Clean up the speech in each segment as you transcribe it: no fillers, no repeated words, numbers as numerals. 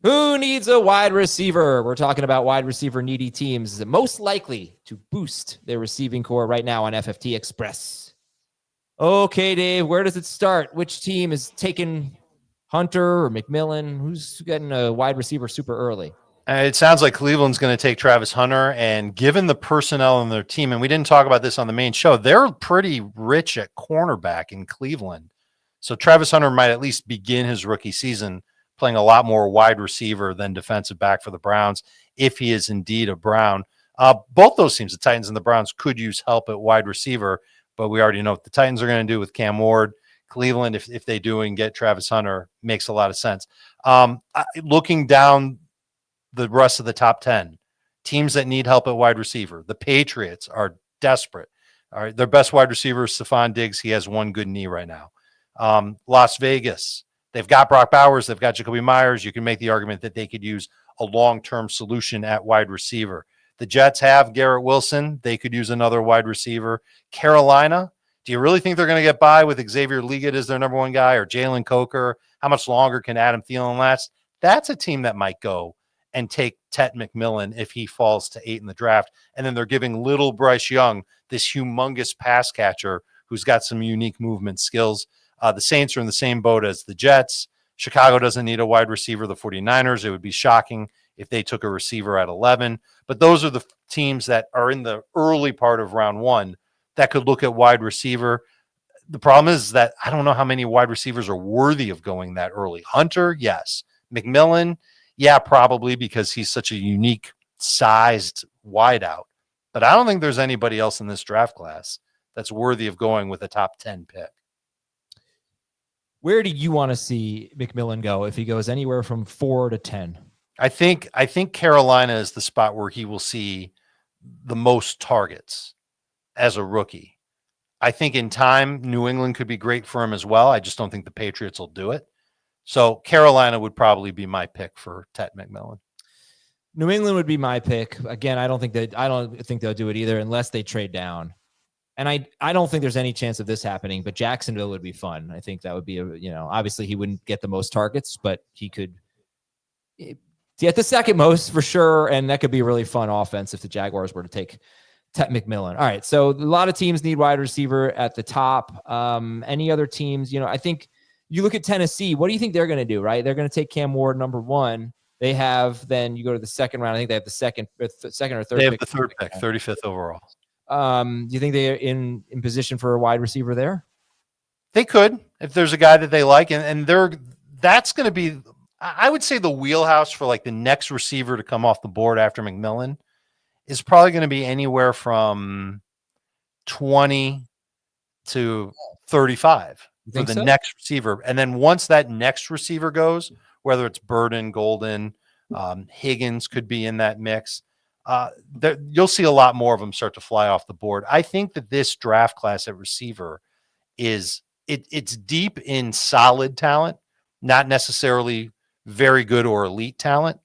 Who needs a wide receiver? We're talking about wide receiver needy teams most likely to boost their receiving core right now on FFT Express. Okay, Dave, where does it start? Which team is taking Hunter or McMillan? Who's getting a wide receiver super early? It sounds like Cleveland's going to take Travis Hunter, and given the personnel on their team, and we didn't talk about this on the main show, they're pretty rich at cornerback in Cleveland. So Travis Hunter might at least begin his rookie season playing a lot more wide receiver than defensive back for the Browns, if he is indeed a Brown. Both those teams, the Titans and the Browns, could use help at wide receiver, but we already know what the Titans are going to do with Cam Ward. Cleveland, if they do and get Travis Hunter, makes a lot of sense. Looking down the rest of the top 10 teams that need help at wide receiver, the Patriots are desperate. All right, their best wide receiver is Stephon Diggs. He has one good knee right now. Las Vegas, they've got Brock Bowers, they've got Jacoby Myers. You can make the argument that they could use a long-term solution at wide receiver. The Jets have Garrett Wilson. They could use another wide receiver. Carolina, do you really think they're going to get by with Xavier Leggett as their number one guy, or Jalen Coker? How much longer can Adam Thielen last? That's a team that might go and take Tet McMillan if he falls to 8 in the draft. And then they're giving little Bryce Young, this humongous pass catcher who's got some unique movement skills. The Saints are in the same boat as the Jets. Chicago doesn't need a wide receiver. The 49ers, it would be shocking if they took a receiver at 11. But those are the teams that are in the early part of round one that could look at wide receiver. The problem is that I don't know how many wide receivers are worthy of going that early. Hunter, yes. McMillan, yeah, probably, because he's such a unique sized wideout. But I don't think there's anybody else in this draft class that's worthy of going with a top 10 pick. Where do you want to see McMillan go if he goes anywhere from 4 to 10? I think Carolina is the spot where he will see the most targets as a rookie. I think in time, New England could be great for him as well. I just don't think the Patriots will do it. So Carolina would probably be my pick for Tet McMillan. New England would be my pick. Again, I don't think they'll do it either unless they trade down. And I don't think there's any chance of this happening, but Jacksonville would be fun. I think that would be obviously he wouldn't get the most targets, but he could get the second most for sure. And that could be a really fun offense if the Jaguars were to take Tet McMillan. All right. So a lot of teams need wide receiver at the top. Any other teams, I think you look at Tennessee, what do you think they're going to do, right? They're going to take Cam Ward, number one. They have, then you go to the second round. I think they have the second or third. They have the third pick, 35th overall. Do you think they're in position for a wide receiver there? They could, if there's a guy that they like, and that's going to be, I would say, the wheelhouse for like the next receiver to come off the board after McMillan is probably going to be anywhere from 20 to 35 for the next receiver. And then once that next receiver goes, whether it's Burden, Golden, Higgins could be in that mix. You'll see a lot more of them start to fly off the board. I think that this draft class at receiver it's deep in solid talent, not necessarily very good or elite talent.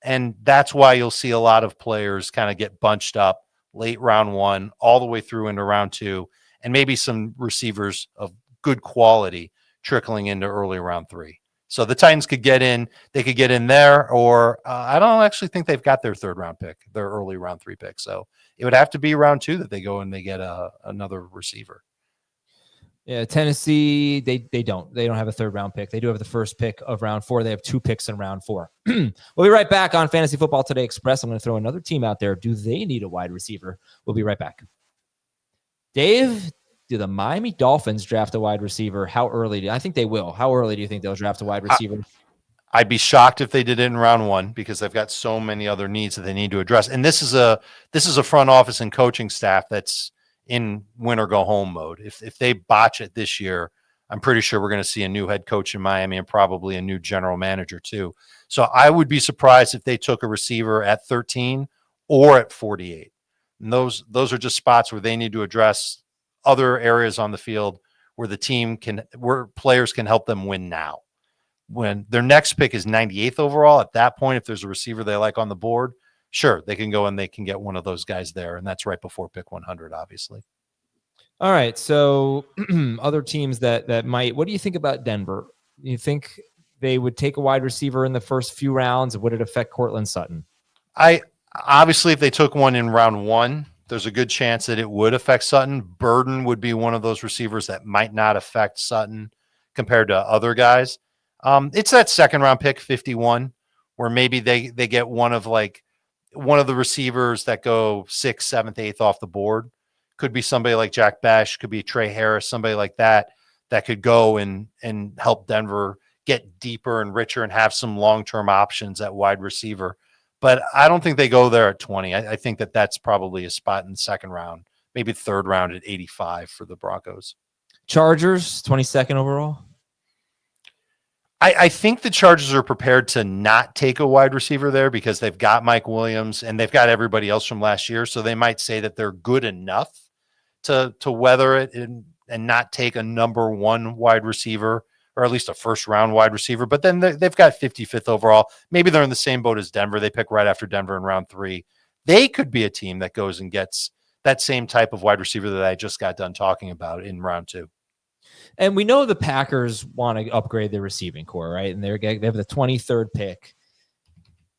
And that's why you'll see a lot of players kind of get bunched up late round one, all the way through into round two, and maybe some receivers of good quality trickling into early round three. So the Titans could get in. They could get in there, or I don't actually think they've got their third round pick, their early round 3 pick. So it would have to be round 2 that they go and they get another receiver. Yeah, Tennessee, they don't have a third round pick. They do have the first pick of round 4. They have 2 picks in round 4. We'll be right back on Fantasy Football Today Express. I'm going to throw another team out there. Do they need a wide receiver? We'll be right back. Dave, do the Miami Dolphins draft a wide receiver? How early? I think they will. How early do you think they'll draft a wide receiver? I'd be shocked if they did it in round 1 because they've got so many other needs that they need to address. And this is a front office and coaching staff that's in win or go home mode. If they botch it this year, I'm pretty sure we're going to see a new head coach in Miami and probably a new general manager too. So I would be surprised if they took a receiver at 13 or at 48. And those are just spots where they need to address other areas on the field where players can help them win now. When their next pick is 98th overall, at that point, if there's a receiver they like on the board, sure, they can go and they can get one of those guys there. And that's right before pick 100, obviously. All right. So other teams that might, what do you think about Denver? You think they would take a wide receiver in the first few rounds? Would it affect Cortland Sutton? Obviously, if they took one in round 1, there's a good chance that it would affect Sutton. Burden would be one of those receivers that might not affect Sutton compared to other guys. It's that second round pick, 51, where maybe they get one of the receivers that go 6th, 7th, 8th off the board. Could be somebody like Jack Besh, could be Trey Harris, somebody like that could go and help Denver get deeper and richer and have some long-term options at wide receiver. But I don't think they go there at 20. I think that's probably a spot in the second round, maybe third round at 85 for the Broncos. Chargers, 22nd overall. I think the Chargers are prepared to not take a wide receiver there because they've got Mike Williams and they've got everybody else from last year. So they might say that they're good enough to weather it and not take a number 1 wide receiver, or at least a first round wide receiver. But then they've got 55th overall. Maybe they're in the same boat as Denver. They pick right after Denver in round 3. They could be a team that goes and gets that same type of wide receiver that I just got done talking about in round 2. And we know the Packers want to upgrade their receiving core, right? And they have the 23rd pick.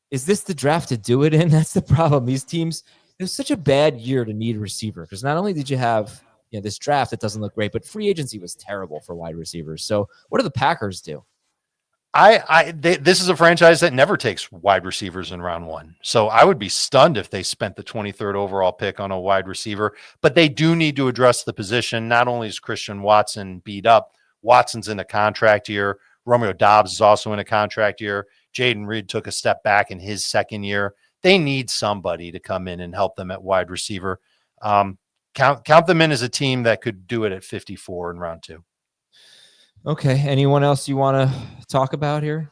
Is this the draft to do it in? That's the problem. These teams, it was such a bad year to need a receiver because not only did you have this draft that doesn't look great, but free agency was terrible for wide receivers. So what do the Packers do? This is a franchise that never takes wide receivers in round 1. So I would be stunned if they spent the 23rd overall pick on a wide receiver, but they do need to address the position. Not only is Christian Watson beat up, Watson's in a contract year. Romeo Doubs is also in a contract year. Jaden Reed took a step back in his second year. They need somebody to come in and help them at wide receiver. Count them in as a team that could do it at 54 in round 2. Okay. Anyone else you want to talk about here?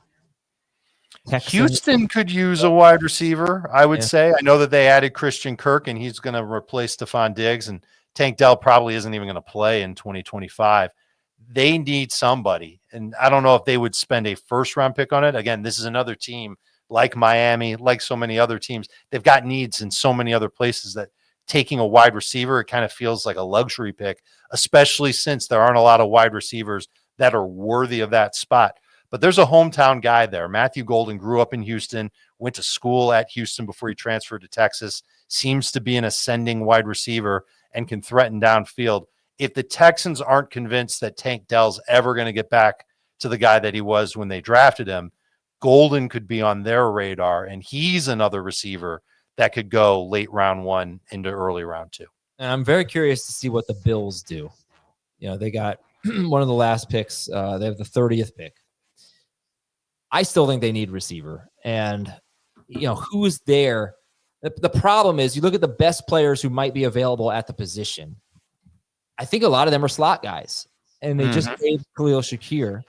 Texans. Houston could use a wide receiver, I would say. I know that they added Christian Kirk, and he's going to replace Stephon Diggs, and Tank Dell probably isn't even going to play in 2025. They need somebody, and I don't know if they would spend a first-round pick on it. Again, this is another team like Miami, like so many other teams. They've got needs in so many other places that taking a wide receiver, it kind of feels like a luxury pick, especially since there aren't a lot of wide receivers that are worthy of that spot. But there's a hometown guy there. Matthew Golden grew up in Houston, went to school at Houston before he transferred to Texas, seems to be an ascending wide receiver and can threaten downfield. If the Texans aren't convinced that Tank Dell's ever going to get back to the guy that he was when they drafted him, Golden could be on their radar, and he's another receiver that could go late round 1 into early round 2. And I'm very curious to see what the Bills do. They got one of the last picks. They have the 30th pick. I still think they need receiver. And, who's there? The problem is you look at the best players who might be available at the position. I think a lot of them are slot guys. And they just gave Khalil Shakir.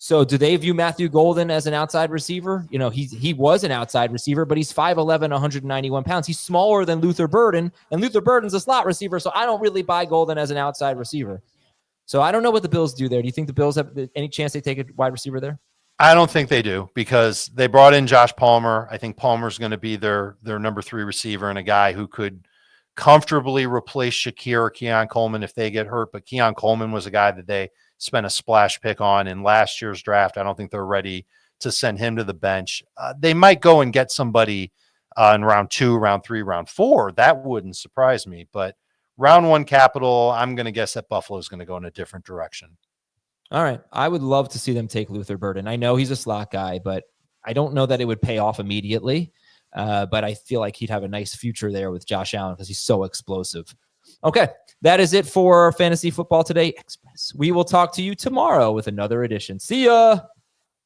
So do they view Matthew Golden as an outside receiver? He was an outside receiver, but he's 5'11", 191 pounds. He's smaller than Luther Burden, and Luther Burden's a slot receiver, so I don't really buy Golden as an outside receiver. So I don't know what the Bills do there. Do you think the Bills have any chance they take a wide receiver there? I don't think they do because they brought in Josh Palmer. I think Palmer's going to be their number 3 receiver and a guy who could comfortably replace Shakir or Keon Coleman if they get hurt. But Keon Coleman was a guy that they spent a splash pick on in last year's draft. I don't think they're ready to send him to the bench. They might go and get somebody in round 2, round 3, round 4. That wouldn't surprise me. But round 1 capital, I'm going to guess that Buffalo is going to go in a different direction. All right. I would love to see them take Luther Burden. I know he's a slot guy, but I don't know that it would pay off immediately. But I feel like he'd have a nice future there with Josh Allen because he's so explosive. Okay. That is it for Fantasy Football Today Express. We will talk to you tomorrow with another edition. See ya.